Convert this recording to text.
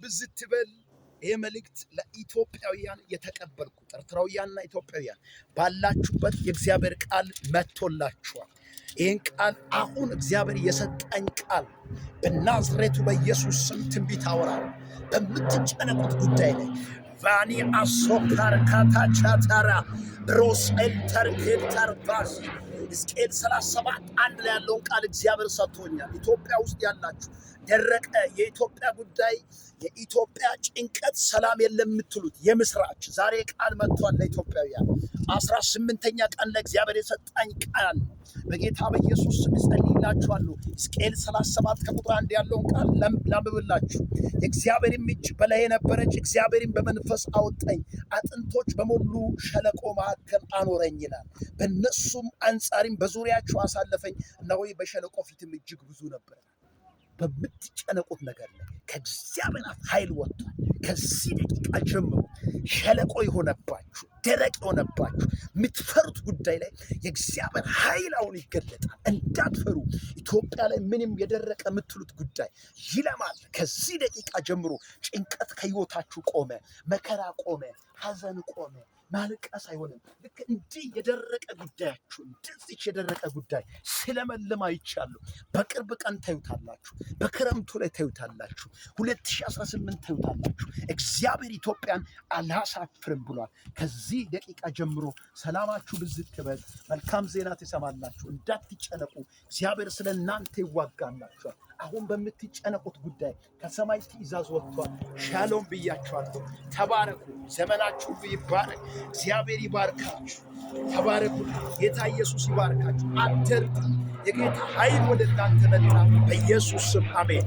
ብዝት ትበል። ይህ መልእክት ለኢትዮጵያውያን የተቀበልኩት ኤርትራውያንና ኢትዮጵያውያን ባላችሁበት የእግዚአብሔር ቃል መጥቶላችኋል። ይህን ቃል አሁን እግዚአብሔር የሰጠኝ ቃል በናዝሬቱ በኢየሱስ ስም ትንቢት አወራለሁ። በምትጨነቁት ጉዳይ ላይ ቫኒ አሶፓር ካታቻታራ ሮስኤል ተርኬልተር ባሲ ሕዝቅኤል 37 1 ላይ ያለውን ቃል እግዚአብሔር ሰጥቶኛል። ኢትዮጵያ ውስጥ ያላችሁ ደረቀ የኢትዮጵያ ጉዳይ፣ የኢትዮጵያ ጭንቀት፣ ሰላም የለም የምትሉት የምስራች ዛሬ ቃል መጥቷል ለኢትዮጵያውያን። 18ኛ ቀን ላይ እግዚአብሔር የሰጠኝ ቃል በጌታ በኢየሱስ ስም ጸልይላችኋለሁ። ሕዝቅኤል 37 ከቁጥር 1 ያለውን ቃል ላንብብላችሁ። የእግዚአብሔርም እጅ በላይ ነበረች፣ እግዚአብሔርም በመንፈስ አወጣኝ፣ አጥንቶች በሞሉ ሸለቆ መካከል አኖረኝ ይላል። በእነሱም አንጻሪም በዙሪያቸው አሳለፈኝ፣ እነሆ በሸለቆ ፊትም እጅግ ብዙ ነበር። በምትጨነቁት ነገር ላይ ከእግዚአብሔር አፍ ኃይል ወጥቷል። ከዚህ ደቂቃ ጀምሮ ሸለቆ የሆነባችሁ ደረቅ የሆነባችሁ የምትፈሩት ጉዳይ ላይ የእግዚአብሔር ኃይል አሁን ይገለጣል። እንዳትፈሩ። ኢትዮጵያ ላይ ምንም የደረቀ የምትሉት ጉዳይ ይለማል። ከዚህ ደቂቃ ጀምሮ ጭንቀት ከህይወታችሁ ቆመ፣ መከራ ቆመ፣ ሐዘን ቆመ። ማልቀስ አይሆንም። ልክ እንዲህ የደረቀ ጉዳያችሁ እንደዚህ የደረቀ ጉዳይ ስለመለማ ይቻለሁ። በቅርብ ቀን ታዩታላችሁ። በክረምቱ ላይ ታዩታላችሁ። 2018 ታዩታላችሁ። እግዚአብሔር ኢትዮጵያን አላሳፍርም ብሏል። ከዚህ ደቂቃ ጀምሮ ሰላማችሁ ብዝት ይበል። መልካም ዜና ትሰማላችሁ። እንዳትጨነቁ። እግዚአብሔር ስለ እናንተ ይዋጋላችኋል። አሁን በምትጨነቁት ጉዳይ ከሰማይ ትእዛዝ ወጥቷል። ሻሎም ብያችኋለሁ። ተባረኩ። ዘመናችሁ ይባረክ። እግዚአብሔር ይባርካችሁ። ተባረኩ። ጌታ ኢየሱስ ይባርካችሁ። አትርቱ። የጌታ ኃይል ወደ እናንተ መጣ። በኢየሱስ ስም አሜን።